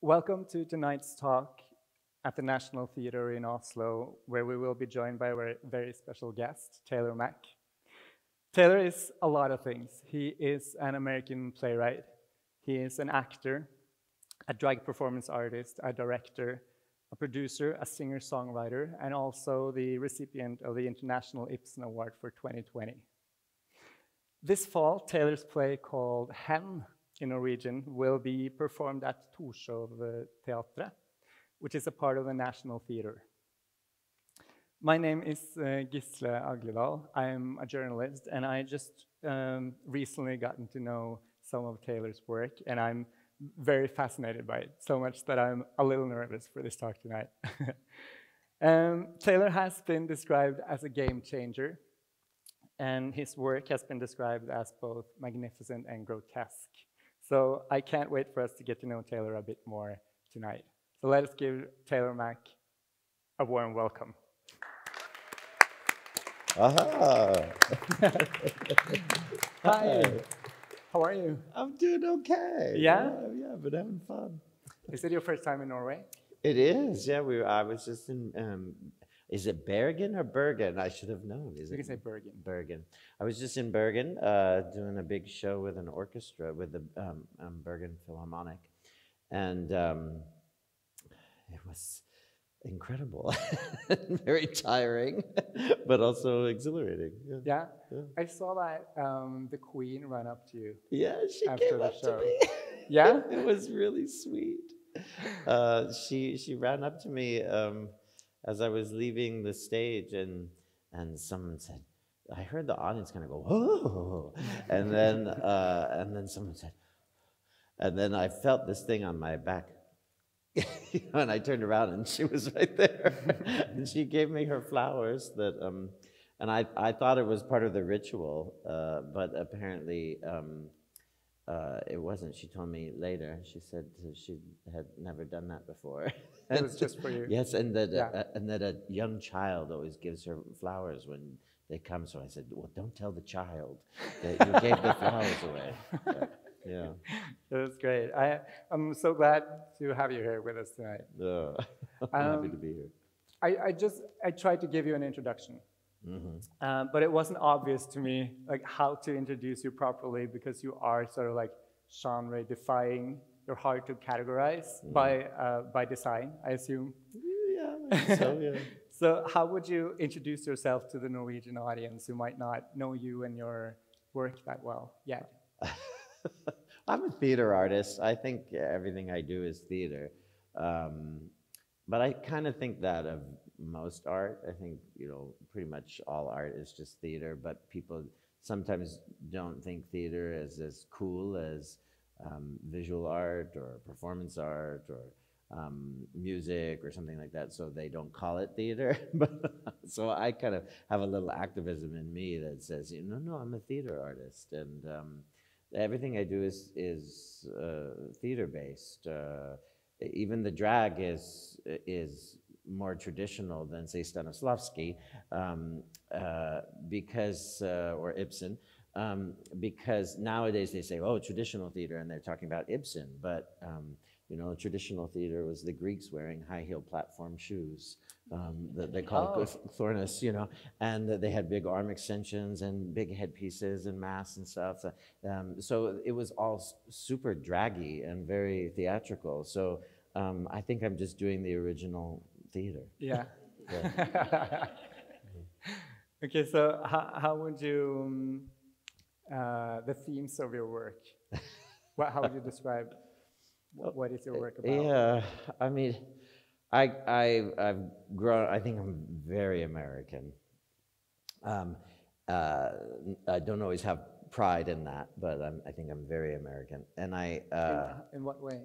Welcome to tonight's talk at the Nationaltheatret in Oslo, where we will be joined by a very special guest, Taylor Mack. Taylor is a lot of things. He is an American playwright. He is an actor, a drag performance artist, a director, a producer, a singer-songwriter, and also the recipient of the International Ibsen Award for 2020. This fall, Taylor's play called Hen in Norwegian will be performed at Teatrets, which is a part of the Nationaltheatret. My name is Gisle Agledahl. I'm a journalist, and I just recently gotten to know some of Taylor's work, and I'm very fascinated by it, so much that I'm a little nervous for this talk tonight. Taylor has been described as a game changer, and his work has been described as both magnificent and grotesque. So I can't wait for us to get to know Taylor a bit more tonight. So let us give Taylor Mack a warm welcome. Aha! Hi, how are you? I'm doing okay. Yeah? Yeah, but having fun. Is it your first time in Norway? It is, yeah. I was just in, is it Bergen or Bergen? I should have known. You can say Bergen. Bergen. I was just in Bergen doing a big show with an orchestra with the Bergen Philharmonic. And it was incredible, very tiring, but also exhilarating. Yeah? Yeah? I saw that the Queen ran up to you. Yeah, she after came the up show. to me. Yeah? It was really sweet. She ran up to me as I was leaving the stage, and someone said, I heard the audience kind of go, "Oh," and then someone said, and then I felt this thing on my back. And I turned around and she was right there. And she gave me her flowers that, and I thought it was part of the ritual, but apparently it wasn't. She told me later, she said she had never done that before. It was just for you. Yes, and that a young child always gives her flowers when they come. So I said, well, don't tell the child that you gave the flowers away. Yeah. It was great. I'm so glad to have you here with us tonight. I'm happy to be here. I tried to give you an introduction, but it wasn't obvious to me like how to introduce you properly, because you are sort of like genre defying. You're hard to categorize by design, I assume. Yeah, I think so, yeah. So how would you introduce yourself to the Norwegian audience who might not know you and your work that well yet? I'm a theater artist. I think everything I do is theater. But I kind of think that of most art. I think, pretty much all art is just theater, but people sometimes don't think theater is as cool as visual art or performance art or music or something like that, so they don't call it theater. So I kind of have a little activism in me that says, no, I'm a theater artist, and everything I do is theater-based. Even the drag is more traditional than, say, Stanislavski, because or Ibsen, because nowadays they say, oh, traditional theater, and they're talking about Ibsen, but traditional theater was the Greeks wearing high-heel platform shoes that they called thornus, and they had big arm extensions and big headpieces and masks and stuff. So it was all super draggy and very theatrical. So I think I'm just doing the original theater. Yeah. Okay, so how would you, the themes of your work, how would you describe what is your work about? Yeah, I mean, I've grown, I think I'm very American. I don't always have pride in that, but I think I'm very American. And in what way?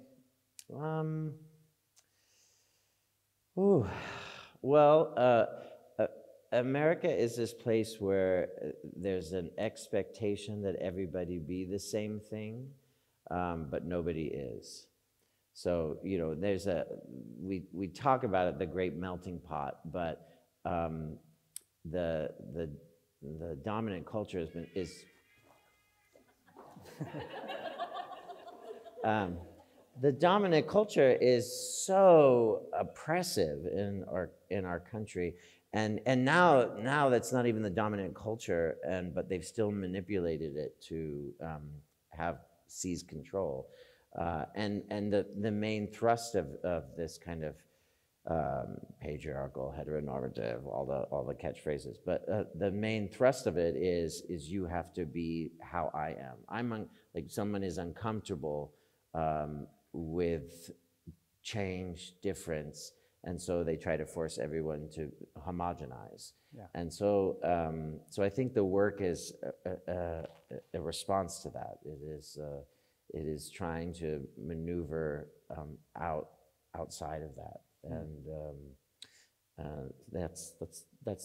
America is this place where there's an expectation that everybody be the same thing, but nobody is. So, there's we talk about it, the great melting pot, but the dominant culture the dominant culture is so oppressive in our country, and now that's not even the dominant culture, but they've still manipulated it to seize control, and the main thrust of this kind of patriarchal, heteronormative, all the catchphrases, but the main thrust of it is you have to be how I am. Like someone is uncomfortable with change, difference, and so they try to force everyone to homogenize. Yeah. And so I think the work is a response to that. It is trying to maneuver outside of that. And that's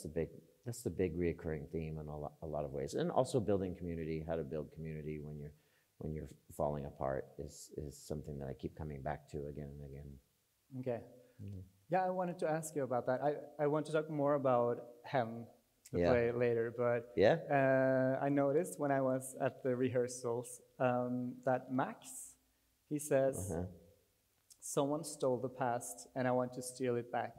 the big reoccurring theme in a lot of ways, and also building community. How to build community when you're falling apart is something that I keep coming back to again and again. Okay. Yeah, I wanted to ask you about that. I want to talk more about Hem, the play, later, but I noticed when I was at the rehearsals that Max, he says, someone stole the past and I want to steal it back.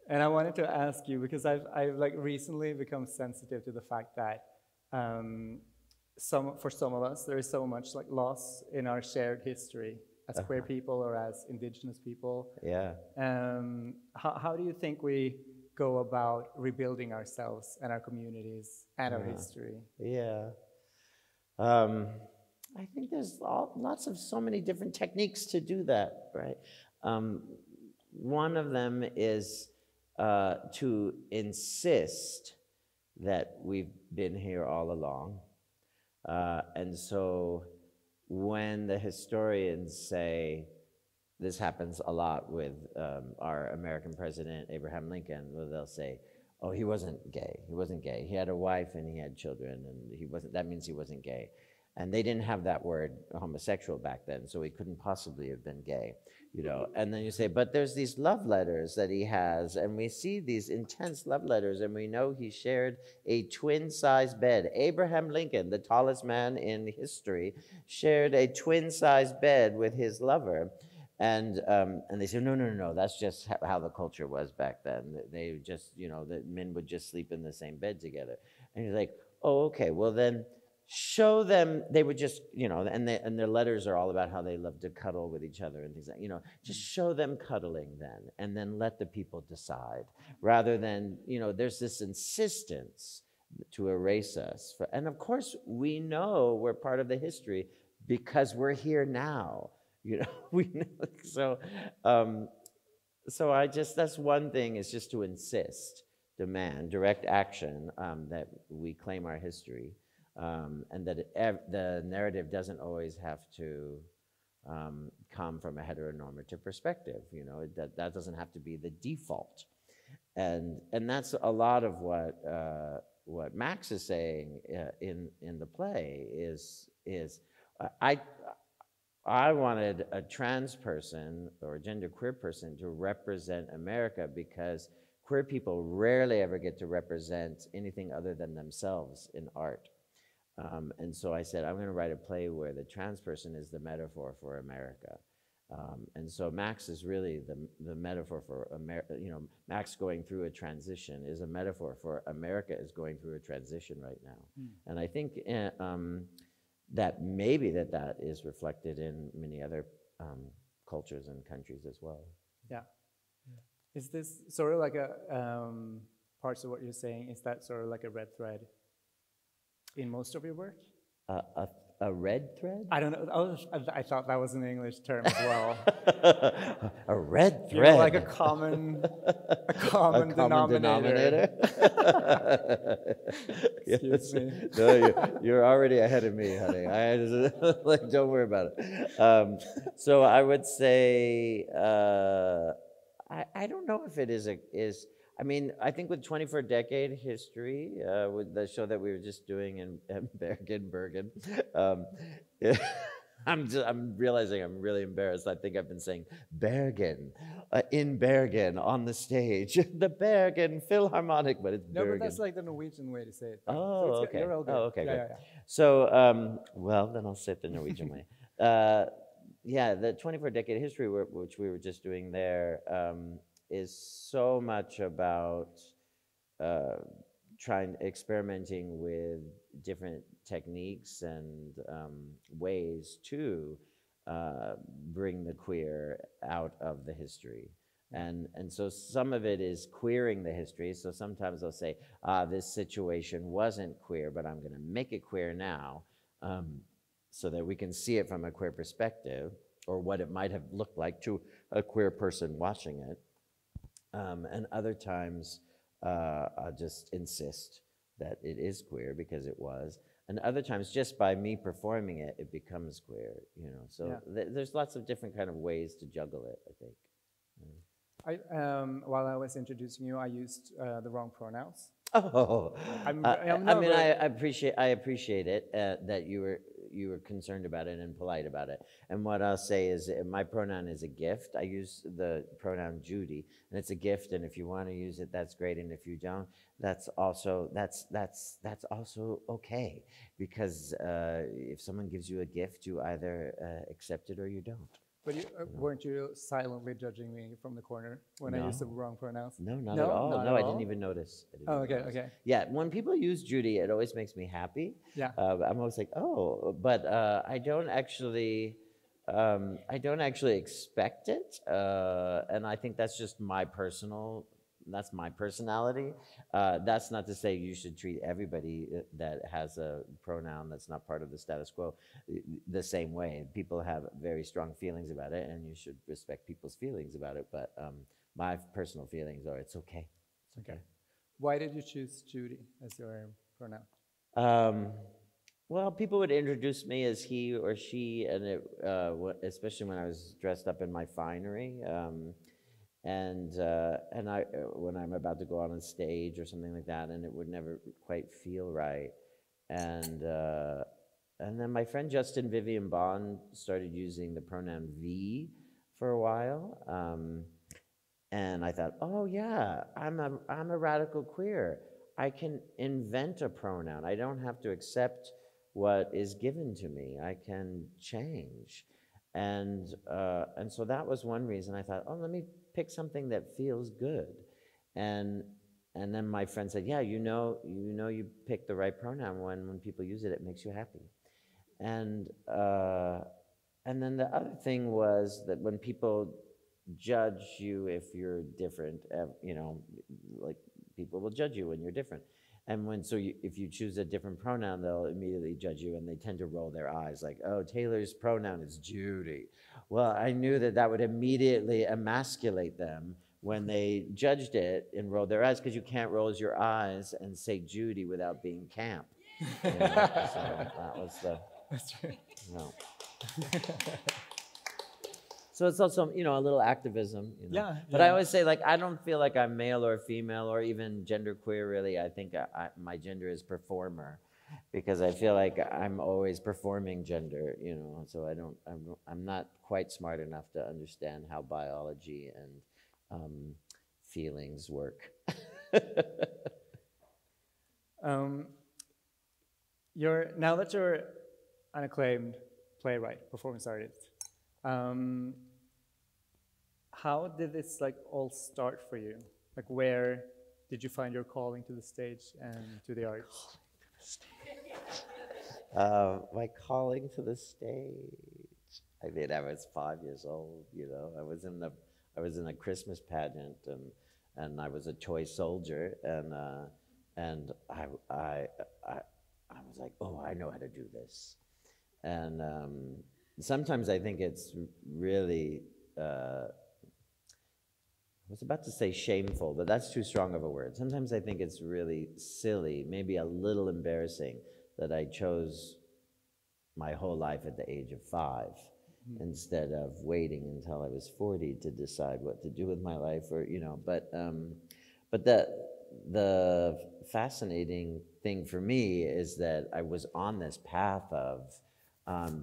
And I wanted to ask you, because I've like recently become sensitive to the fact that for some of us, there is so much like loss in our shared history as queer people or as indigenous people. Yeah. How do you think we go about rebuilding ourselves and our communities and our history? Yeah. I think there's so many different techniques to do that, right? One of them is to insist that we've been here all along. And so when the historians say, this happens a lot with our American president, Abraham Lincoln, where they'll say, oh, he wasn't gay. He wasn't gay. He had a wife and he had children, and that means he wasn't gay. And they didn't have that word homosexual back then, so he couldn't possibly have been gay, you know. And then you say, but there's these love letters that he has, and we see these intense love letters, and we know he shared a twin-size bed. Abraham Lincoln, the tallest man in history, shared a twin-size bed with his lover. And they say, no, that's just how the culture was back then. They just, you know, the men would just sleep in the same bed together. And you're like, oh, okay, well then, show them. They would just, you know, and their letters are all about how they love to cuddle with each other and things like, you know, just show them cuddling then, and then let the people decide, rather than, you know, there's this insistence to erase us. And of course, we know we're part of the history because we're here now, you know, we know. So that's one thing, is just to insist, demand, direct action, that we claim our history. And that the narrative doesn't always have to come from a heteronormative perspective. You know, that doesn't have to be the default. And that's a lot of what Max is saying in the play is I wanted a trans person or a genderqueer person to represent America, because queer people rarely ever get to represent anything other than themselves in art. And so I said, I'm going to write a play where the trans person is the metaphor for America. And so Max is really the metaphor for America. You know, Max going through a transition is a metaphor for America is going through a transition right now. And I think that maybe that is reflected in many other cultures and countries as well. Yeah. Is this sort of like a, parts of what you're saying, is that sort of like a red thread in most of your work? A red thread? I don't know. I thought that was an English term as well. A red thread. You know, like a common denominator. Excuse me. No, you're already ahead of me, honey. Like, don't worry about it. So I would say, I don't know if it is. I mean, I think with 24-decade history, with the show that we were just doing in Bergen, I'm realizing I'm really embarrassed. I think I've been saying Bergen, in Bergen, on the stage, the Bergen Philharmonic, but it's Bergen. No, but that's like the Norwegian way to say it. Oh, so okay. You're all good. Oh, okay, good. Yeah. So, well, then I'll say it the Norwegian way. yeah, the 24-decade history, which we were just doing there, is so much about experimenting with different techniques and ways to bring the queer out of the history. And so some of it is queering the history. So sometimes they'll say, this situation wasn't queer, but I'm going to make it queer now, so that we can see it from a queer perspective, or what it might have looked like to a queer person watching it. And other times, I'll just insist that it is queer because it was. And other times, just by me performing it, it becomes queer, you know. So there's lots of different kind of ways to juggle it, I think. While I was introducing you, I used the wrong pronouns. Oh, I appreciate it that you were concerned about it and polite about it. And what I'll say is, my pronoun is a gift. I use the pronoun Judy, and it's a gift. And if you want to use it, that's great. And if you don't, that's also okay. Because if someone gives you a gift, you either accept it or you don't. But weren't you silently judging me from the corner when I used the wrong pronouns? No, not at all. No, I didn't even notice. Okay. Yeah, when people use Judy, it always makes me happy. Yeah. I'm always like, oh, but I don't actually expect it, and I think that's just that's my personality. That's not to say you should treat everybody that has a pronoun that's not part of the status quo the same way. People have very strong feelings about it, and you should respect people's feelings about it. But my personal feelings are, it's okay. It's okay. Why did you choose Judy as your pronoun? Well, people would introduce me as he or she, and especially when I was dressed up in my finery. And when I'm about to go on a stage or something like that, and it would never quite feel right. And then my friend Justin Vivian Bond started using the pronoun V for a while, and I thought, oh yeah, I'm a radical queer. I can invent a pronoun. I don't have to accept what is given to me. I can change. And so that was one reason I thought, oh, let me pick something that feels good. And then my friend said, yeah, you know you picked the right pronoun when people use it, it makes you happy. And then the other thing was that when people judge you if you're different, you know, like people will judge you when you're different. And if you choose a different pronoun, they'll immediately judge you, and they tend to roll their eyes like, oh, Taylor's pronoun is Judy. Well, I knew that would immediately emasculate them when they judged it and rolled their eyes, because you can't roll your eyes and say Judy without being camp. You know? So that was the... That's true. No. So it's also, you know, a little activism. You know? Yeah. But I always say, like, I don't feel like I'm male or female or even genderqueer, really. I think my gender is performer, because I feel like I'm always performing gender, you know. So I'm not quite smart enough to understand how biology and feelings work. Now that you're an acclaimed playwright, performance artist, how did this all start for you? Like, where did you find your calling to the stage and to the arts? My calling to the stage. I mean, I was 5 years old. You know, I was in a Christmas pageant, and I was a toy soldier, and I was like, oh, I know how to do this. And sometimes I think it's really, I was about to say shameful, but that's too strong of a word. Sometimes I think it's really silly, maybe a little embarrassing, that I chose my whole life at the age of 5 instead of waiting until I was 40 to decide what to do with my life, or, you know. But the fascinating thing for me is that I was on this path of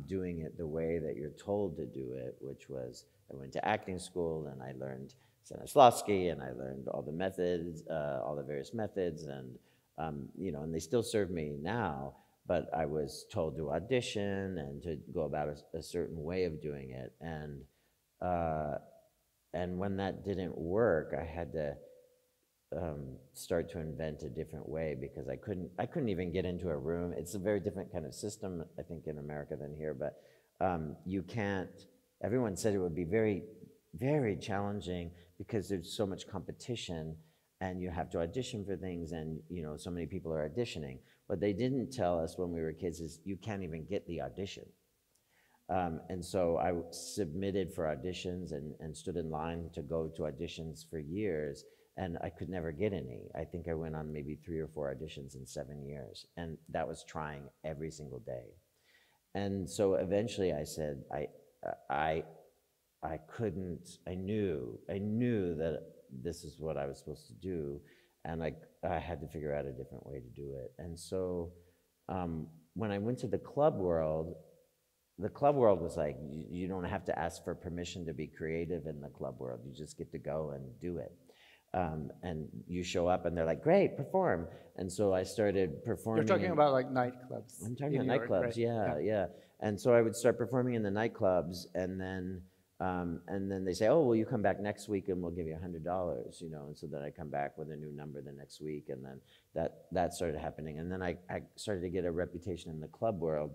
doing it the way that you're told to do it, which was, I went to acting school and I learned Stanislavski, and I learned all the methods, all the various methods, and you know, and they still serve me now. but I was told to audition and to go about a certain way of doing it. And when that didn't work, I had to start to invent a different way, because I couldn't even get into a room. It's a very different kind of system, I think, in America than here, but you can't, everyone said it would be very, very challenging because there's so much competition and you have to audition for things, and you know, so many people are auditioning. What they didn't tell us when we were kids is you can't even get the audition. And so I submitted for auditions and stood in line to go to auditions for years, and I could never get any. I think I went on maybe 3 or 4 auditions in 7 years, and that was trying every single day. And so eventually I said, I couldn't, I knew that this is what I was supposed to do, and I had to figure out a different way to do it. And so when I went to the club world was like, you don't have to ask for permission to be creative in the club world. You just get to go and do it. And you show up and they're like, great, perform. And so I started performing. You're talking about like nightclubs. I'm talking about nightclubs, right? yeah. And so I would start performing in the nightclubs, and then they say, oh, well, you come back next week and we'll give you $100, you know. And so then I come back with a new number the next week, and then that started happening. And then I started to get a reputation in the club world.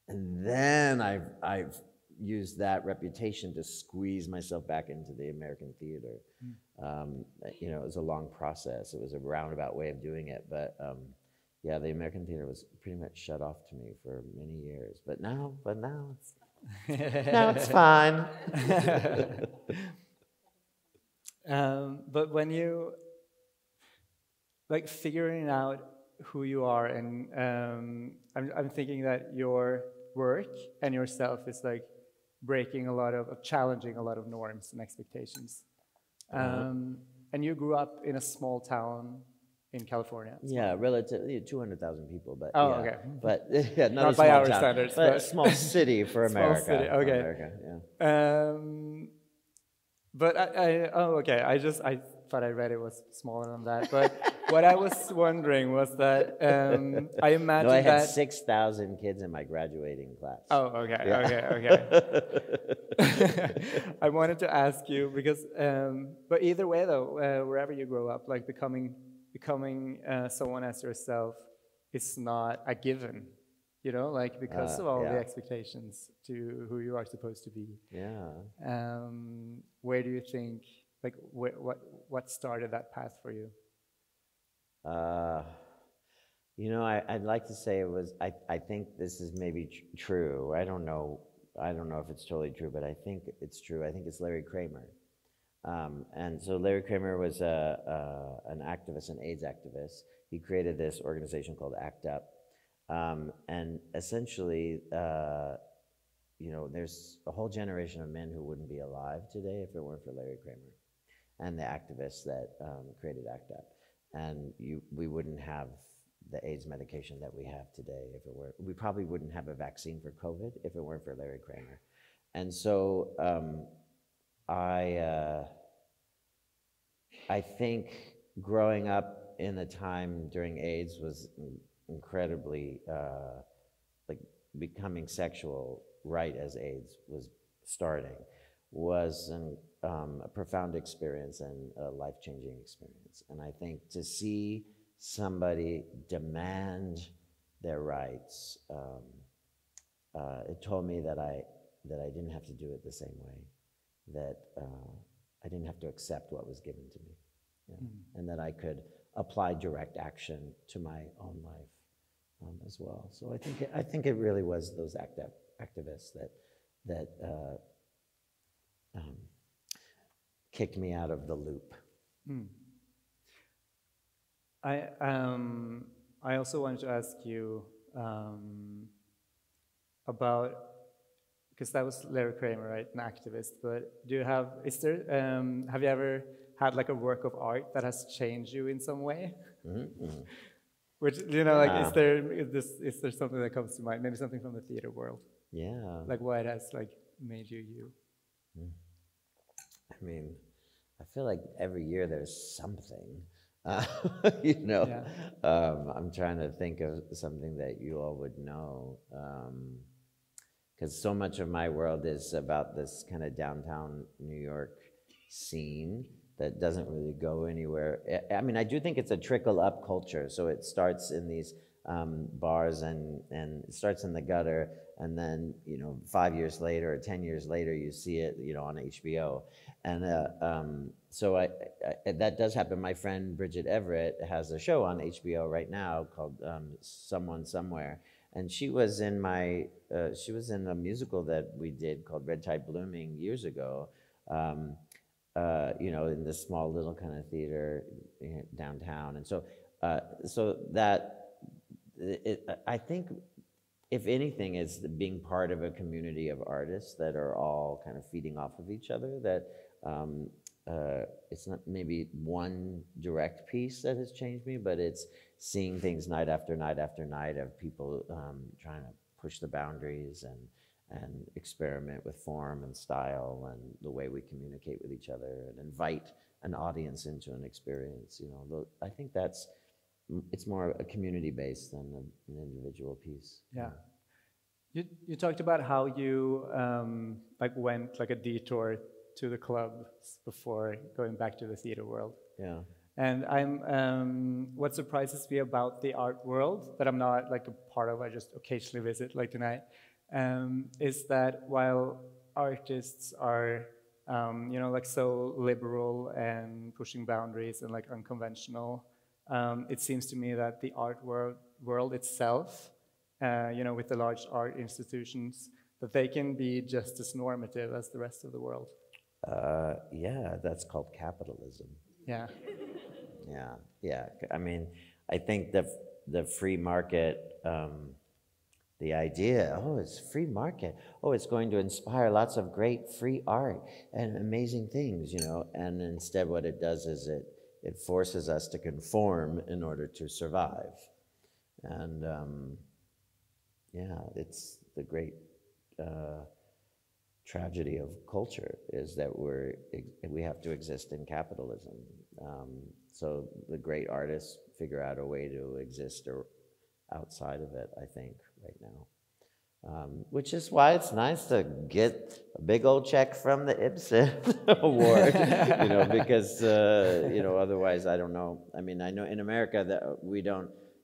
And then I've used that reputation to squeeze myself back into the American theater. You know, it was a long process. It was a roundabout way of doing it, but yeah, the American theater was pretty much shut off to me for many years. But now it's now it's fine. But when you like figuring out who you are, and I'm thinking that your work and yourself is like breaking challenging a lot of norms and expectations. And you grew up in a small town in California. Yeah, relatively 200,000 people, but oh, yeah. okay. But yeah, not by our town, standards, but a small city for America. Small city, okay. America, yeah. But I thought I read it was smaller than that. But what I was wondering was that I imagine I had that 6,000 kids in my graduating class. Oh, okay, Yeah. okay. I wanted to ask you because, but either way though, wherever you grow up, like becoming someone as yourself is not a given, you know, like because of all the expectations to who you are supposed to be. Yeah. Where do you think, like, what started that path for you? You know, I'd like to say it was, I think this is maybe true. I don't know if it's totally true, but I think it's true. I think it's Larry Kramer. And so Larry Kramer was an activist, an AIDS activist. He created this organization called ACT UP. And essentially, you know, there's a whole generation of men who wouldn't be alive today if it weren't for Larry Kramer and the activists that created ACT UP. And we wouldn't have the AIDS medication that we have today if it were. We probably wouldn't have a vaccine for COVID if it weren't for Larry Kramer. And so I think growing up in a time during AIDS was incredibly, like becoming sexual right as AIDS was starting, was a profound experience and a life-changing experience. And I think to see somebody demand their rights, it told me that I didn't have to do it the same way, that I didn't have to accept what was given to me, and that I could apply direct action to my own life as well. So I think it really was those activists that kicked me out of the loop. I also wanted to ask you about, because that was Larry Kramer, right, an activist. But have you ever had like a work of art that has changed you in some way? Mm-hmm. Which, you know, like, is there something that comes to mind? Maybe something from the theater world. Yeah. Like what has like made you? I mean, I feel like every year there's something. You know, Yeah. I'm trying to think of something that you all would know, because so much of my world is about this kind of downtown New York scene that doesn't really go anywhere. I mean, I do think it's a trickle-up culture, so it starts in these bars and it starts in the gutter, and then, you know, 5 years later or 10 years later, you see it, you know, on HBO. And so that does happen. My friend Bridget Everett has a show on HBO right now called Someone Somewhere, and she was in a musical that we did called Red Tide Blooming years ago, you know, in this small little kind of theater downtown. And so I think, if anything, is being part of a community of artists that are all kind of feeding off of each other, that it's not maybe one direct piece that has changed me, but it's seeing things night after night after night of people trying to push the boundaries and experiment with form and style and the way we communicate with each other and invite an audience into an experience. You know, I think it's more a community based than an individual piece. Yeah. You talked about how you like went like a detour to the club before going back to the theater world. Yeah. And what surprises me about the art world that I'm not like a part of, I just occasionally visit, like tonight, is that while artists are, you know, like so liberal and pushing boundaries and like unconventional, it seems to me that the art world itself, you know, with the large art institutions, that they can be just as normative as the rest of the world. Yeah, that's called capitalism. Yeah. Yeah. I mean, I think the free market, the idea, oh, it's free market, oh, it's going to inspire lots of great free art and amazing things, you know, and instead what it does is it forces us to conform in order to survive. And yeah, it's the great tragedy of culture, is that we have to exist in capitalism. So the great artists figure out a way to exist outside of it, I think, right now. Which is why it's nice to get a big old check from the Ibsen Award, you know, because, you know, otherwise, I don't know. I mean, I know in America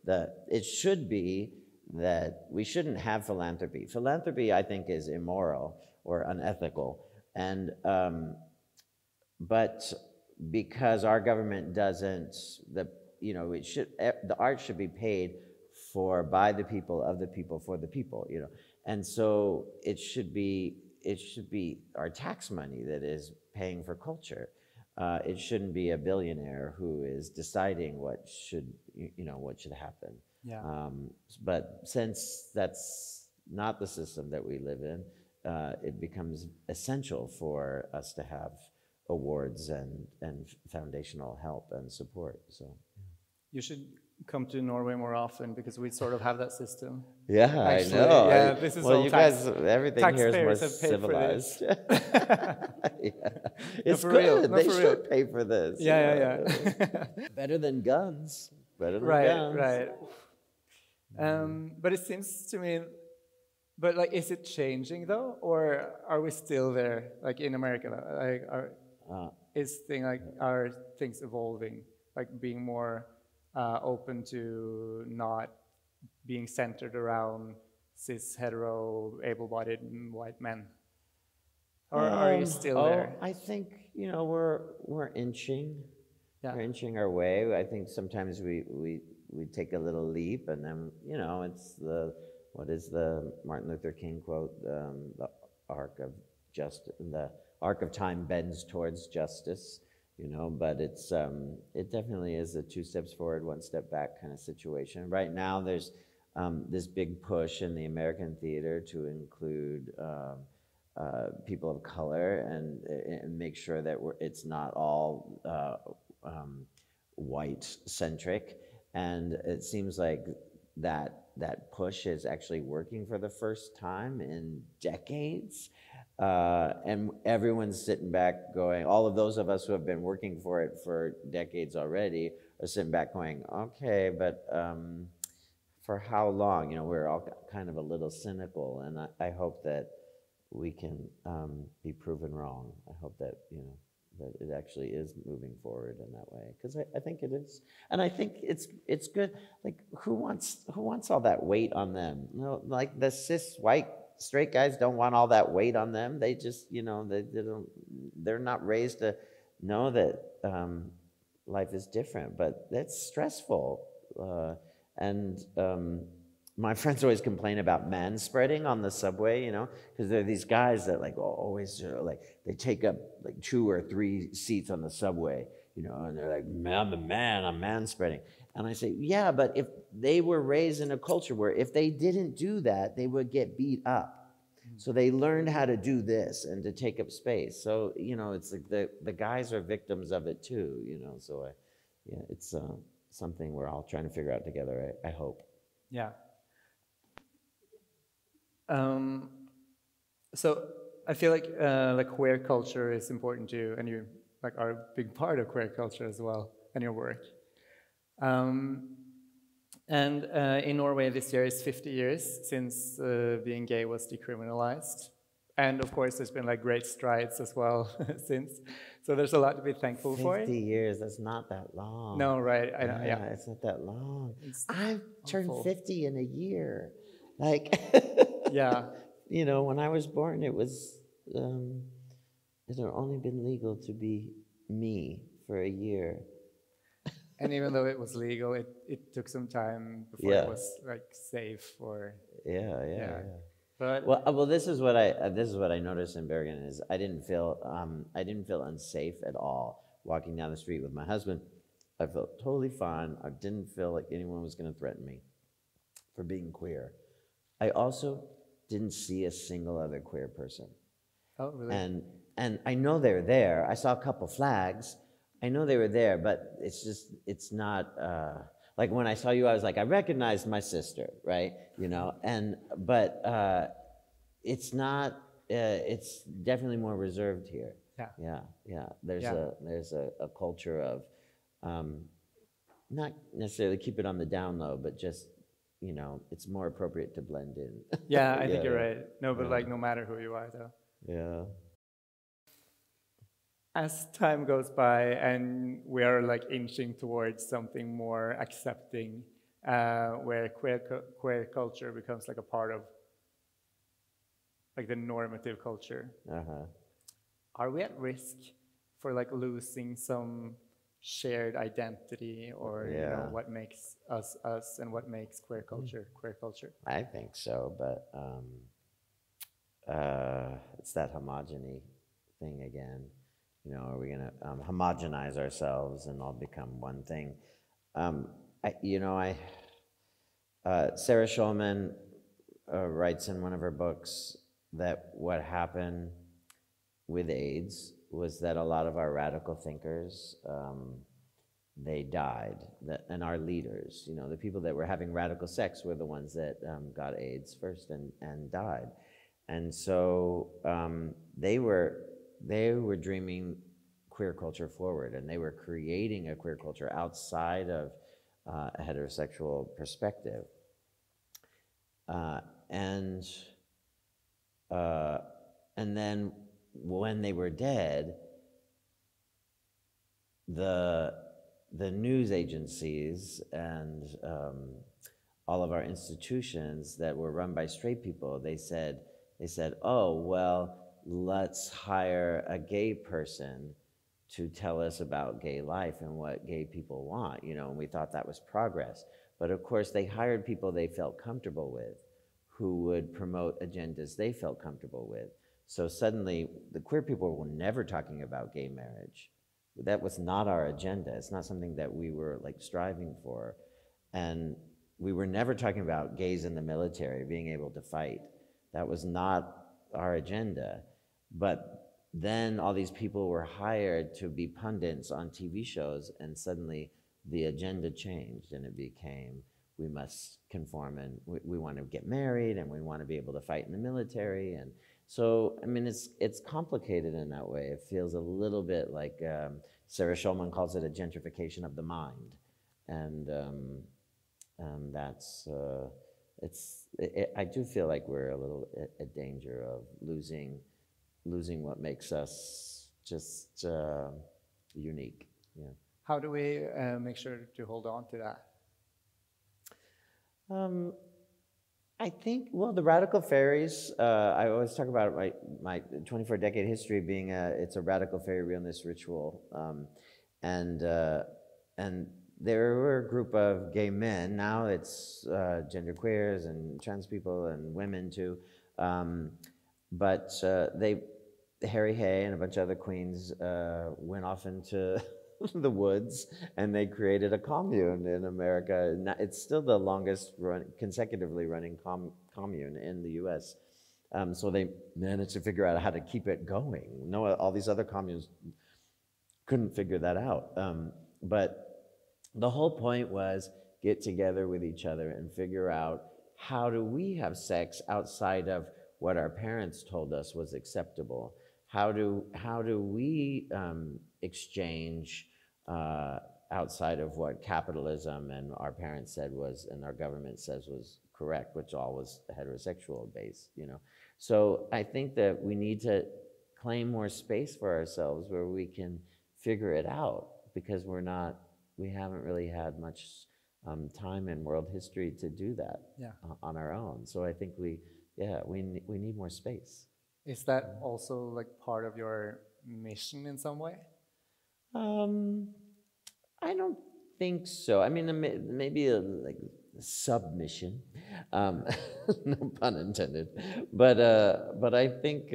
that it should be that we shouldn't have philanthropy. Philanthropy, I think, is immoral or unethical. And, but because our government doesn't, you know, the art should be paid for by the people, of the people, for the people, you know. And so it should be our tax money that is paying for culture. It shouldn't be a billionaire who is deciding what should happen. Yeah. But since that's not the system that we live in, it becomes essential for us to have awards and foundational help and support. So You should come to Norway more often, because we sort of have that system. yeah, Actually, I know. yeah, this is all you guys, everything here is more taxpayers have paid for this. civilized. Yeah. It's for good. real, no, They for should real. pay for this. Yeah. Better than guns. Better than guns. Right. But it seems to me, but like, is it changing though, or are we still there, like in America? Like, are things evolving, like being more open to not being centered around cis, hetero, able-bodied white men? Or are you still there? I think, you know, we're inching. Yeah. We're inching our way. I think sometimes we take a little leap, and then, you know, it's what is the Martin Luther King quote? The arc of time bends towards justice. You know, but it definitely is a 2 steps forward, 1 step back kind of situation. Right now, there's this big push in the American theater to include people of color and make sure that it's not all white-centric. And it seems like that push is actually working for the first time in decades. And everyone's sitting back going, all of those of us who have been working for it for decades already are sitting back going, okay, but for how long? You know, we're all kind of a little cynical, and I hope that we can be proven wrong. I hope that, you know, that it actually is moving forward in that way, because I think it is, and I think it's good. Like, who wants all that weight on them? No, like the cis white straight guys don't want all that weight on them. They just, you know, they're not raised to know that life is different, but that's stressful. And my friends always complain about manspreading on the subway, you know, because there are these guys that like always like they take up like 2 or 3 seats on the subway, you know, and they're like, I'm a man, I'm manspreading. And I say, yeah, but if they were raised in a culture where if they didn't do that, they would get beat up. So they learned how to do this and to take up space. So, you know, it's like the guys are victims of it too, you know. So yeah, it's something we're all trying to figure out together, I hope. Yeah. So I feel like queer culture is important to you, and you like are a big part of queer culture as well, and your work. And in Norway this year is 50 years since being gay was decriminalized. And of course, there's been like great strides as well since. So there's a lot to be thankful for. 50 years, that's not that long. No, right, I know, yeah. It's not that long. I've turned 50 in a year. Like, yeah. You know, when I was born, it had only been legal to be me for a year. And even though it was legal, it took some time before it was like safe or. Yeah. But well, this is what I noticed in Bergen is I didn't feel unsafe at all walking down the street with my husband. I felt totally fine. I didn't feel like anyone was going to threaten me for being queer. I also didn't see a single other queer person. Oh, really? And I know they're there. I saw a couple flags. I know they were there, but it's not, like when I saw you, I was like, I recognized my sister, right? You know, but it's not, it's definitely more reserved here. Yeah. There's a culture of, not necessarily keep it on the down low, but just, you know, it's more appropriate to blend in. Yeah, I think you're right. No, but like no matter who you are, though. Yeah. As time goes by and we are like inching towards something more accepting, where queer culture becomes like a part of like the normative culture, are we at risk for like losing some shared identity, or you know, what makes us us and what makes queer culture queer culture? I think so, but it's that homogeny thing again. You know, are we going to homogenize ourselves and all become one thing? Sarah Schulman writes in one of her books that what happened with AIDS was that a lot of our radical thinkers, they died, and our leaders, you know, the people that were having radical sex were the ones that got AIDS first and died. And so they were dreaming queer culture forward, and they were creating a queer culture outside of a heterosexual perspective. And then when they were dead, the news agencies and all of our institutions that were run by straight people, they said, oh, well, let's hire a gay person to tell us about gay life and what gay people want, you know, and we thought that was progress. But of course, they hired people they felt comfortable with, who would promote agendas they felt comfortable with. So suddenly, the queer people were never talking about gay marriage. That was not our agenda. It's not something that we were like striving for. And we were never talking about gays in the military being able to fight. That was not our agenda. But then all these people were hired to be pundits on TV shows, and suddenly the agenda changed, and it became, we must conform, and we want to get married, and we want to be able to fight in the military. And so, I mean, it's complicated in that way. It feels a little bit like Sarah Schulman calls it a gentrification of the mind. and that's I do feel like we're a little at danger of losing what makes us just unique. Yeah. How do we make sure to hold on to that? I think, well, the Radical Fairies, I always talk about my 24-decade history being it's a radical fairy realness ritual. And there were a group of gay men. Now it's genderqueers and trans people and women too. But Harry Hay and a bunch of other queens went off into the woods, and they created a commune in America. It's still the longest consecutively running commune in the US. So they managed to figure out how to keep it going. No, all these other communes couldn't figure that out. But the whole point was get together with each other and figure out, how do we have sex outside of what our parents told us was acceptable? How do we exchange outside of what capitalism and our parents said was, and our government says was correct, which all was heterosexual based, you know? So I think that we need to claim more space for ourselves where we can figure it out, because we haven't really had much time in world history to do that on our own. So I think we need more space. Is that also like part of your mission in some way? I don't think so. I mean, maybe a submission, no pun intended. But I think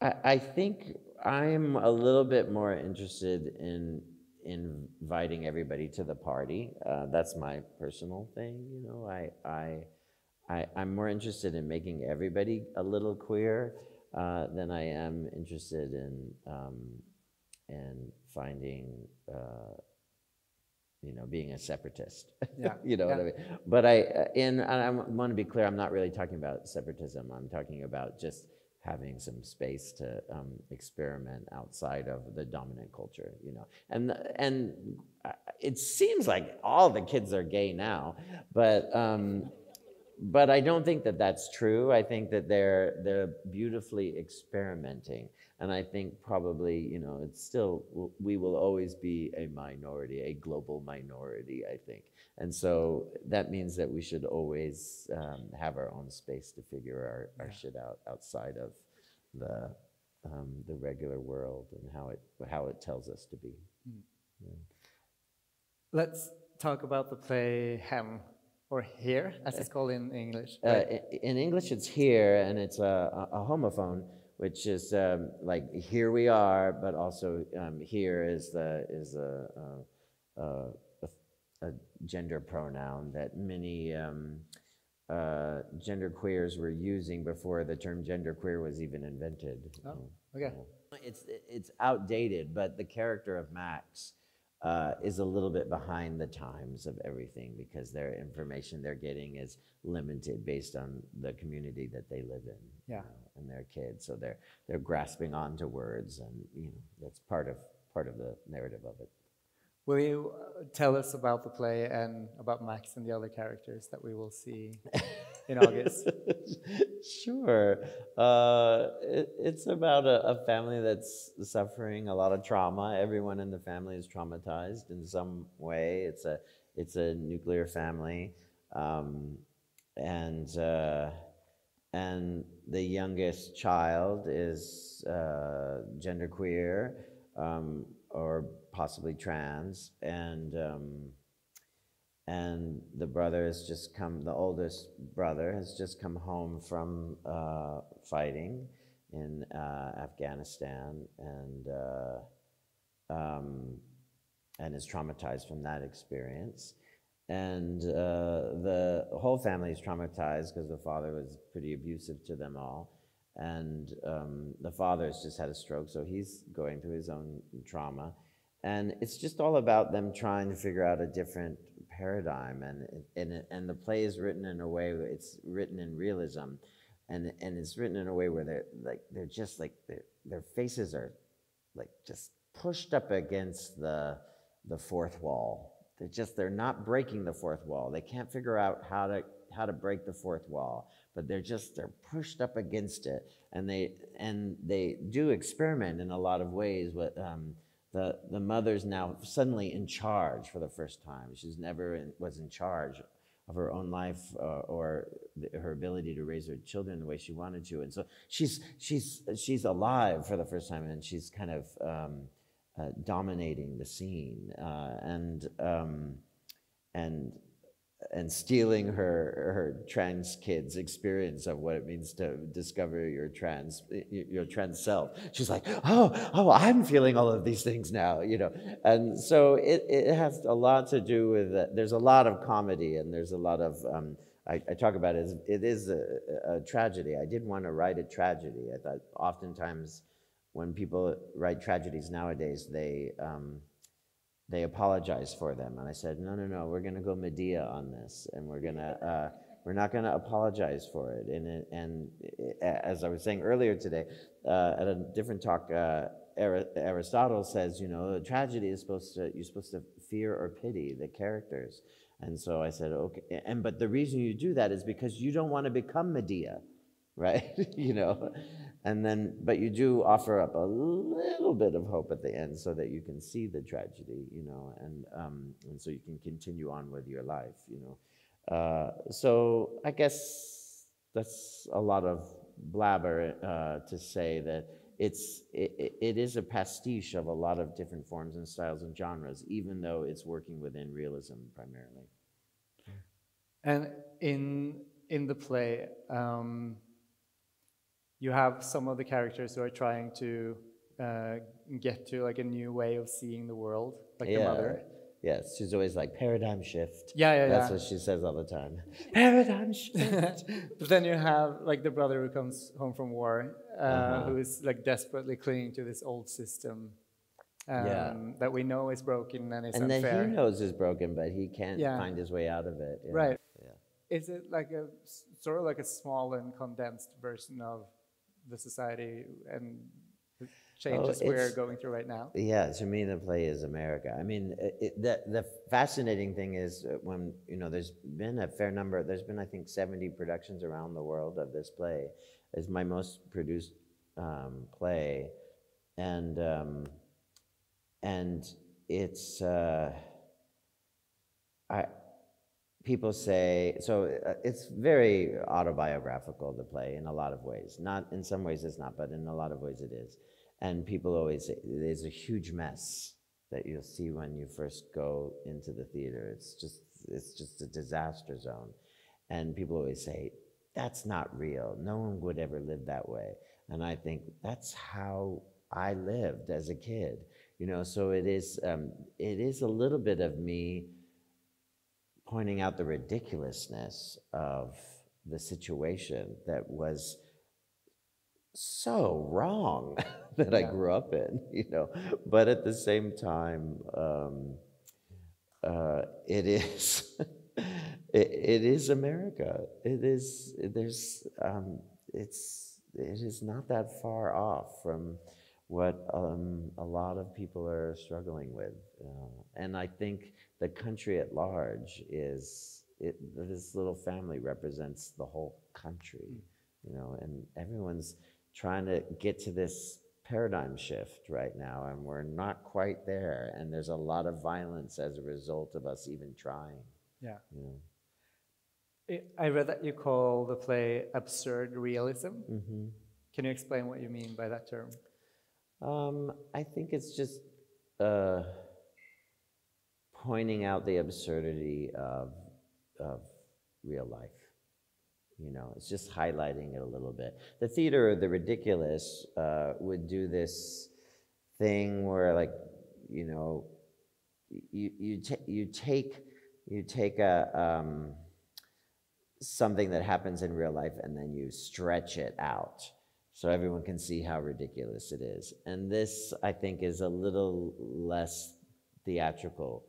I think I'm a little bit more interested in inviting everybody to the party. That's my personal thing, you know. I'm more interested in making everybody a little queer than I am interested in finding, you know, being a separatist. Yeah. You know what I mean? But I want to be clear, I'm not really talking about separatism. I'm talking about just having some space to experiment outside of the dominant culture, you know. And it seems like all the kids are gay now, but I don't think that that's true. I think that they're beautifully experimenting. And I think probably, you know, it's still, we will always be a minority, a global minority, I think. And so that means that we should always have our own space to figure our shit out outside of the regular world and how it tells us to be. Mm. Yeah. Let's talk about the play Hem, or Here, as it's called in English. In English, it's Here, and it's a homophone, which is like here we are, but also here is a gender pronoun that many genderqueers were using before the term genderqueer was even invented. Oh, okay. It's outdated, but the character of Max is a little bit behind the times of everything, because their information they're getting is limited based on the community that they live in. Yeah. You know, and their kids, so they're grasping onto words, and you know, that's part of the narrative of it. Will you tell us about the play and about Max and the other characters that we will see in August? Sure. It's about a family that's suffering a lot of trauma. Everyone in the family is traumatized in some way. It's a nuclear family, and the youngest child is genderqueer, or possibly trans, and the brother has just the oldest brother has just come home from fighting in Afghanistan, and is traumatized from that experience. And the whole family is traumatized because the father was pretty abusive to them all. And the father's just had a stroke, so he's going through his own trauma. And it's just all about them trying to figure out a different paradigm. And the play is written in a way where it's written in realism. And it's written in a way where they're just like, their faces are like just pushed up against the fourth wall. they're not breaking the fourth wall. They can't figure out how to break the fourth wall, but they're pushed up against it, and they do experiment in a lot of ways. But the mother's now suddenly in charge for the first time. She's never was in charge of her own life or her ability to raise her children the way she wanted to, and so she's alive for the first time, and she's kind of dominating the scene and stealing her trans kids' experience of what it means to discover your trans self. She's like, oh, I'm feeling all of these things now, you know. And so it has a lot to do with, there's a lot of comedy, and there's a lot of, I talk about it is a tragedy. I didn't want to write a tragedy. I thought oftentimes when people write tragedies nowadays, they apologize for them, and I said, no, we're going to go Medea on this, and we're not going to apologize for it. And as I was saying earlier today, at a different talk, Aristotle says, you know, a tragedy is you're supposed to fear or pity the characters, and so I said, okay, but the reason you do that is because you don't want to become Medea, right? You know. And then, but you do offer up a little bit of hope at the end so that you can see the tragedy, you know, and so you can continue on with your life, you know. So I guess that's a lot of blabber to say that it is a pastiche of a lot of different forms and styles and genres, even though it's working within realism primarily. And in the play, you have some of the characters who are trying to get to like a new way of seeing the world, like the mother. Yes, she's always like, paradigm shift. Yeah. That's what she says all the time. Paradigm shift. But then you have like the brother who comes home from war, who is like desperately clinging to this old system that we know is broken and is unfair. And that he knows is broken, but he can't find his way out of it. Yeah. Right. Yeah. Is it like a sort of like a small and condensed version of the society and the changes we're going through right now? Yeah, to me the play is America. I mean, the fascinating thing is when, you know, there's been a fair number, there's been I think 70 productions around the world of this play. It's my most produced play, and it's people say, so it's very autobiographical, the play, in a lot of ways. Not, in some ways it's not, but in a lot of ways it is. And people always say, there's a huge mess that you'll see when you first go into the theater. It's just a disaster zone. And people always say, that's not real. No one would ever live that way. And I think that's how I lived as a kid. You know, so it is a little bit of me pointing out the ridiculousness of the situation that was so wrong that I grew up in, you know. But at the same time, it is it is America. It is not that far off from what a lot of people are struggling with, and I think the country at large this little family represents the whole country, you know, and everyone's trying to get to this paradigm shift right now, and we're not quite there, and there's a lot of violence as a result of us even trying. Yeah. You know? I read that you call the play absurd realism. Mm-hmm. Can you explain what you mean by that term? I think it's just pointing out the absurdity of real life. You know, it's just highlighting it a little bit. The theater of the ridiculous would do this thing where, like, you know, you take something that happens in real life and then you stretch it out so everyone can see how ridiculous it is. And this, I think, is a little less theatrical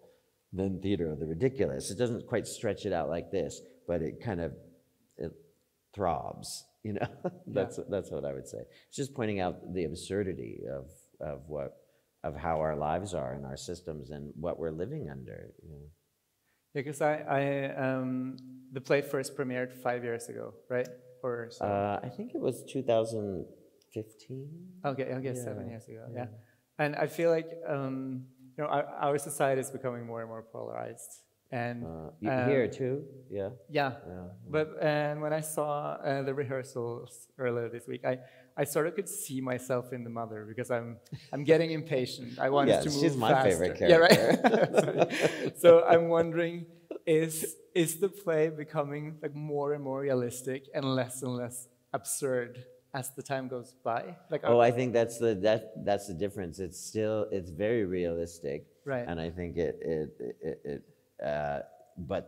than theater of the ridiculous. It doesn't quite stretch it out like this, but it kind of throbs, you know. That's what I would say. It's just pointing out the absurdity of how our lives are and our systems and what we're living under, you know. Because the play first premiered 5 years ago, right? Or so. I think it was 2015. Okay, Yeah. 7 years ago. Yeah, and I feel like you know, our society is becoming more and more polarized, and Here too. Yeah. yeah. But and when I saw the rehearsals earlier this week, I sort of could see myself in the mother, because I'm getting impatient. I want us to move she's my faster. favorite character. Yeah, right. So I'm wondering, is the play becoming like more and more realistic and less absurd as the time goes by? Like, oh, I think that's the difference. It's very realistic, right? And I think but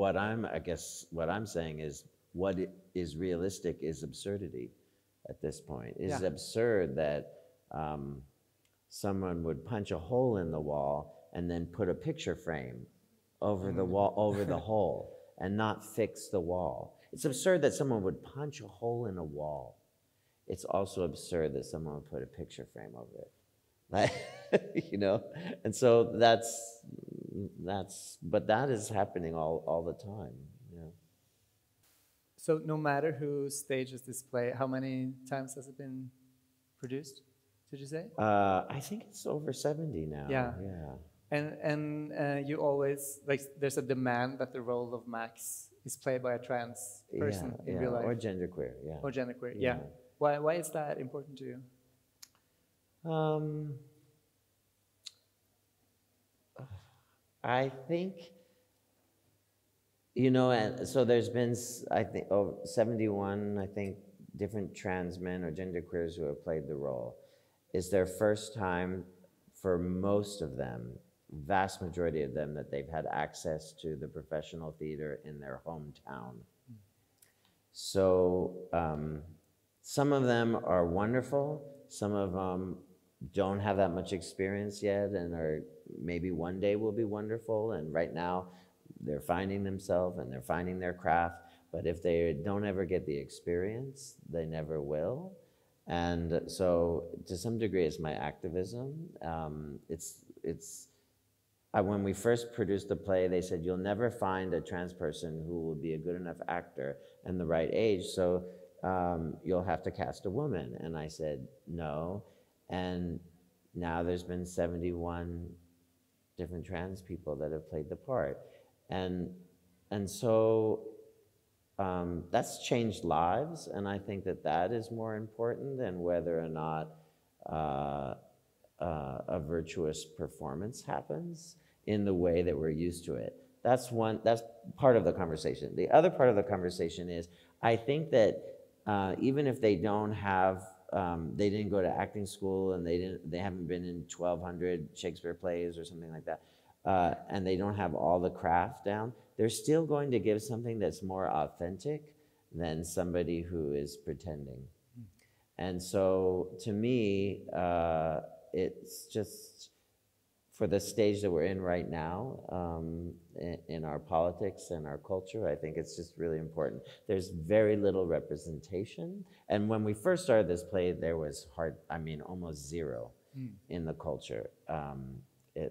what I'm saying is, what is realistic is absurdity at this point. It's absurd that someone would punch a hole in the wall and then put a picture frame over the wall, over the hole, and not fix the wall. It's absurd that someone would punch a hole in a wall. It's also absurd that someone would put a picture frame over it. Like, you know? And so but that is happening all the time. Yeah. So no matter who stages this play, how many times has it been produced, did you say? I think it's over 70 now. Yeah. Yeah. And you always, like, there's a demand that the role of Max is played by a trans person in real life. Or genderqueer, yeah. Or genderqueer, yeah. Why is that important to you? I think, you know, and so there's been, I think, 71, I think, different trans men or genderqueers who have played the role. It's their first time, for most of them, vast majority of them, that they've had access to the professional theater in their hometown. So some of them are wonderful, some of them don't have that much experience yet and are maybe one day will be wonderful, and right now they're finding themselves and they're finding their craft, but if they don't ever get the experience, they never will. And so to some degree it's my activism. When we first produced the play, they said, you'll never find a trans person who will be a good enough actor and the right age, so you'll have to cast a woman. And I said, no. And now there's been 71 different trans people that have played the part. And so that's changed lives, and I think that is more important than whether or not a virtuous performance happens in the way that we're used to it. That's part of the conversation. The other part of the conversation is, I think that even if they don't have, they didn't go to acting school and they haven't been in 1,200 Shakespeare plays or something like that, and they don't have all the craft down, they're still going to give something that's more authentic than somebody who is pretending. And so to me, it's just, for the stage that we're in right now, in our politics and our culture, I think it's just really important. There's very little representation. And when we first started this play, there was almost zero in the culture.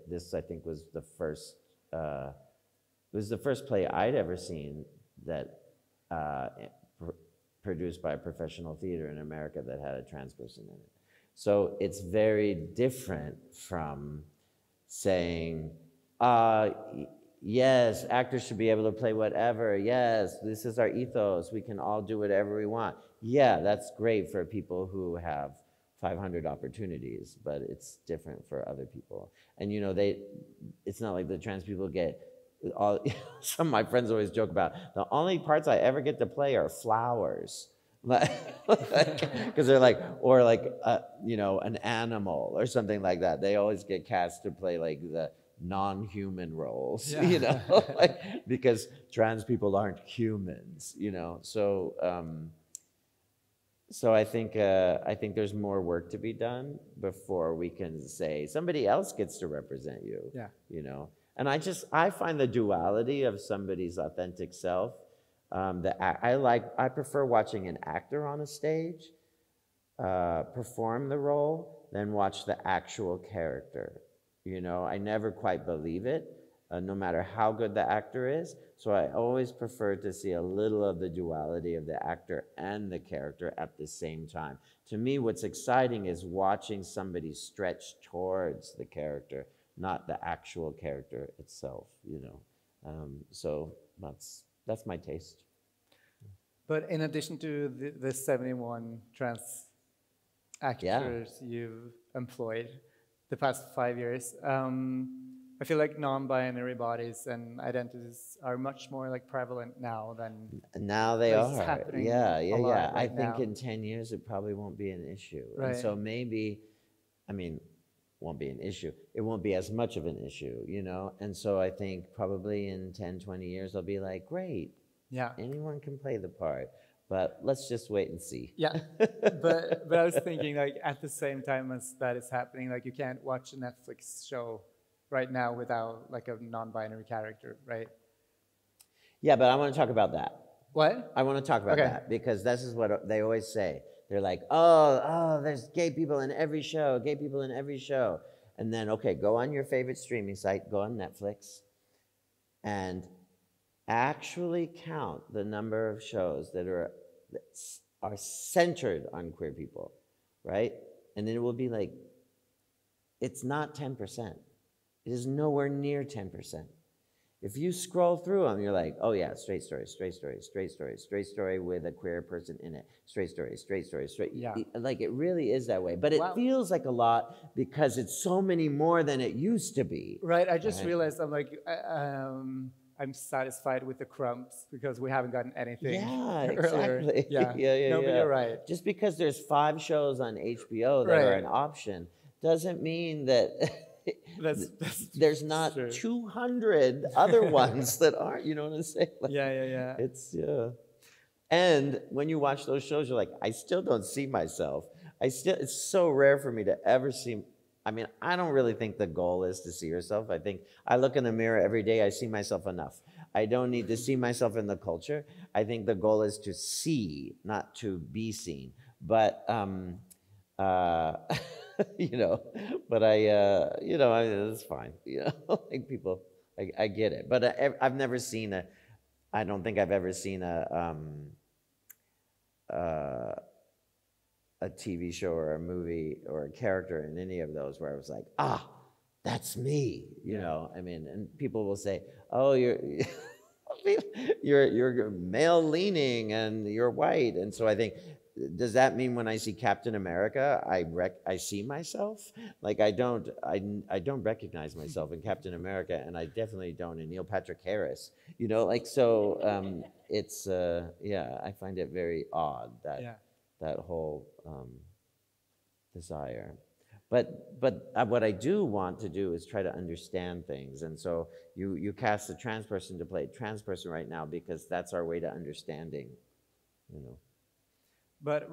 This, I think, was the first, it was the first play I'd ever seen that produced by a professional theater in America that had a trans person in it. So it's very different from saying, yes, actors should be able to play whatever. Yes, this is our ethos. We can all do whatever we want. Yeah, that's great for people who have 500 opportunities, but it's different for other people. And you know, it's not like the trans people get all, some of my friends always joke about, the only parts I ever get to play are flowers. Because they're like, or like, you know, an animal or something like that. They always get cast to play like the non-human roles, you know, like, because trans people aren't humans, you know. So, so I think there's more work to be done before we can say somebody else gets to represent you. Yeah. You know, and I find the duality of somebody's authentic self. I prefer watching an actor on a stage perform the role than watch the actual character. You know, I never quite believe it. no matter how good the actor is. So I always prefer to see a little of the duality of the actor and the character at the same time. To me, what's exciting is watching somebody stretch towards the character, not the actual character itself, you know. So that's my taste. But in addition to the 71 trans actors you've employed the past 5 years, I feel like non-binary bodies and identities are much more like prevalent now than now they are. Happening Right I think now. in 10 years it probably won't be an issue. Right. And so maybe, I mean, won't be an issue. It won't be as much of an issue, you know? And so I think probably in 10, 20 years, they'll be like, great, yeah, anyone can play the part. But let's just wait and see. Yeah, but I was thinking, like, at the same time as that is happening, like, you can't watch a Netflix show right now without, like, a non-binary character, right? Yeah, but I want to talk about that. What? I want to talk about that, because this is what they always say. They're like, oh, there's gay people in every show, gay people in every show. And then, okay, go on your favorite streaming site, go on Netflix, and actually count the number of shows that are centered on queer people, right? And then it will be like, it's not 10%. It is nowhere near 10%. If you scroll through them, you're like, oh yeah, straight story, straight story, straight story, straight story with a queer person in it, straight story, straight story, straight. Yeah. Like, it really is that way. But it feels like a lot because it's so many more than it used to be. Right, I just realized I'm like, I'm satisfied with the crumbs because we haven't gotten anything. Yeah, earlier. exactly. Yeah. No, but you're right. Just because there's 5 shows on HBO that are an option doesn't mean that there's not true. 200 other ones that aren't. You know what I'm saying? Like, yeah. It's And when you watch those shows, you're like, I still don't see myself. It's so rare for me to ever see. I mean, I don't really think the goal is to see yourself. I think I look in the mirror every day, I see myself enough. I don't need to see myself in the culture. I think the goal is to see, not to be seen. But, you know, but you know, it's fine. You know, like people, I get it. But I've never seen I don't think I've ever seen a TV show or a movie or a character in any of those where I was like, that's me, you know. I mean, and people will say, oh, you're male leaning and you're white. And so I think, does that mean when I see Captain America, I see myself? Like, I don't recognize myself in Captain America, and I definitely don't in Neil Patrick Harris, you know, like, so it's, I find it very odd that whole desire. But what I do want to do is try to understand things. And so you cast a trans person to play a trans person right now because that's our way to understanding, you know. But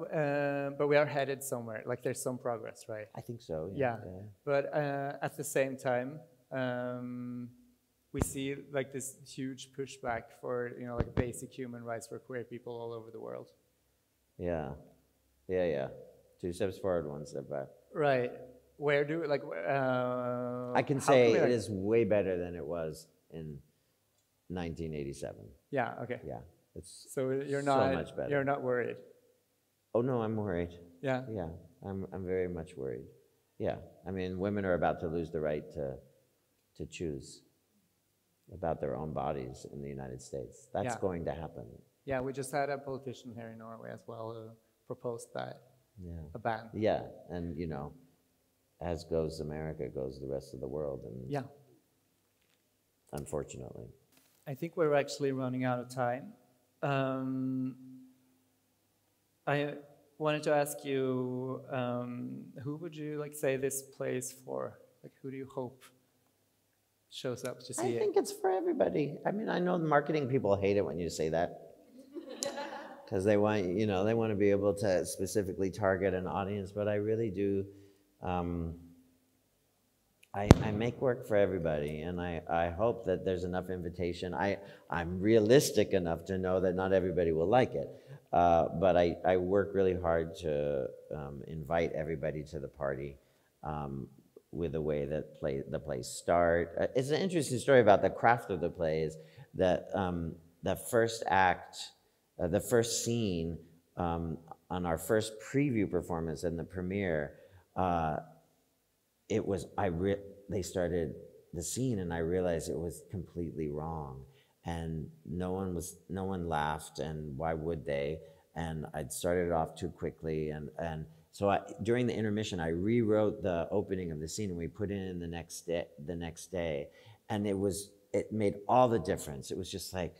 we are headed somewhere. Like, there's some progress, right? I think so. Yeah. But at the same time, we see like this huge pushback for, you know, like basic human rights for queer people all over the world. Yeah. 2 steps forward, 1 step back. Right. Where do like? I can say it is way better than it was in 1987. Yeah. Okay. Yeah. It's so you're not so much better. You're not worried. Oh no, I'm worried. Yeah. Yeah, I'm very much worried. Yeah, I mean, women are about to lose the right to choose about their own bodies in the United States. That's going to happen. Yeah, we just had a politician here in Norway as well who proposed that. Yeah. A ban. Yeah, and you know, as goes America, goes the rest of the world, and unfortunately. I think we're actually running out of time. I wanted to ask you, who would you like say this plays for? Like, who do you hope shows up to see it? I think it's for everybody. I mean, I know the marketing people hate it when you say that. Because they want, you know, they want to be able to specifically target an audience, but I really do. I make work for everybody, and I hope that there's enough invitation. I'm realistic enough to know that not everybody will like it, but I work really hard to invite everybody to the party. with the way that the plays start. It's an interesting story about the craft of the plays, that the first act, the first scene on our first preview performance in the premiere, it was, they started the scene and I realized it was completely wrong. And no one laughed, and why would they? And I'd started off too quickly, and so during the intermission, I rewrote the opening of the scene, and we put it in the next day, and it made all the difference. It was just like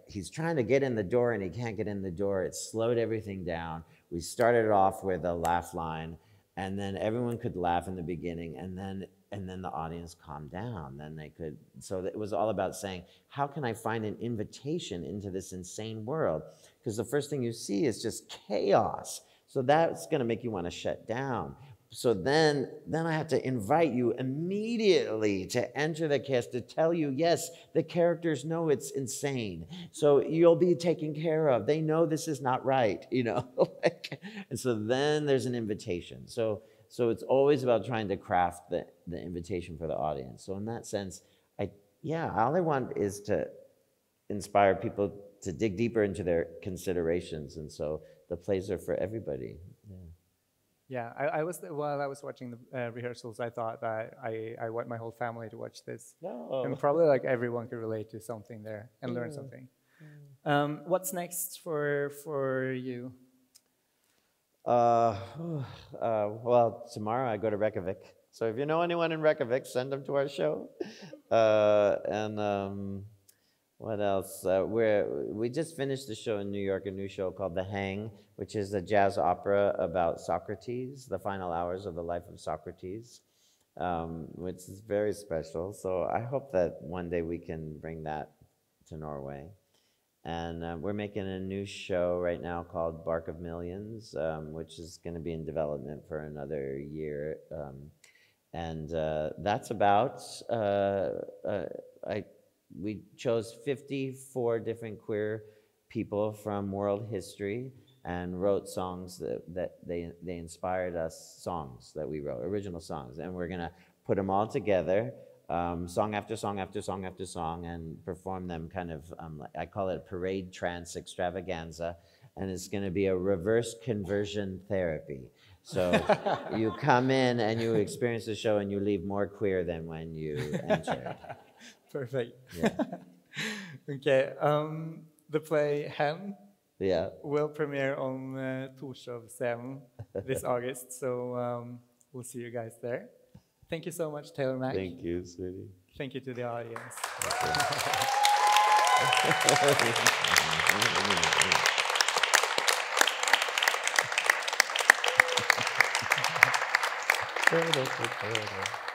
he's trying to get in the door and he can't get in the door. It slowed everything down. We started off with a laugh line, and then everyone could laugh in the beginning, and then the audience calmed down. Then they could, so it was all about saying, how can I find an invitation into this insane world? Because the first thing you see is just chaos. So that's gonna make you wanna shut down. So then I have to invite you immediately to enter the chaos, to tell you, yes, the characters know it's insane. So you'll be taken care of. They know this is not right, you know? And so then there's an invitation. So it's always about trying to craft the invitation for the audience. So in that sense, all I want is to inspire people to dig deeper into their considerations. And so the plays are for everybody. Yeah, while I was watching the rehearsals, I thought that I want my whole family to watch this. Oh. And probably like everyone could relate to something there and learn something. What's next for you? Well, tomorrow I go to Reykjavik. So if you know anyone in Reykjavik, send them to our show. What else? We just finished the show in New York, a new show called The Hang, which is a jazz opera about Socrates, the final hours of the life of Socrates, which is very special. So I hope that one day we can bring that to Norway. And we're making a new show right now called Bark of Millions, which is going to be in development for another year. That's about, we chose 54 different queer people from world history and wrote songs that they inspired us, songs that we wrote, original songs. And we're going to put them all together, song after song after song after song, and perform them kind of, I call it a parade trance extravaganza, and it's going to be a reverse conversion therapy. So you come in and you experience the show and you leave more queer than when you entered. Perfect. Yeah. Okay, the play Hen will premiere on Torshov-scenen this August, so we'll see you guys there. Thank you so much, Taylor Mack. Thank you, sweetie. Thank you to the audience. Okay.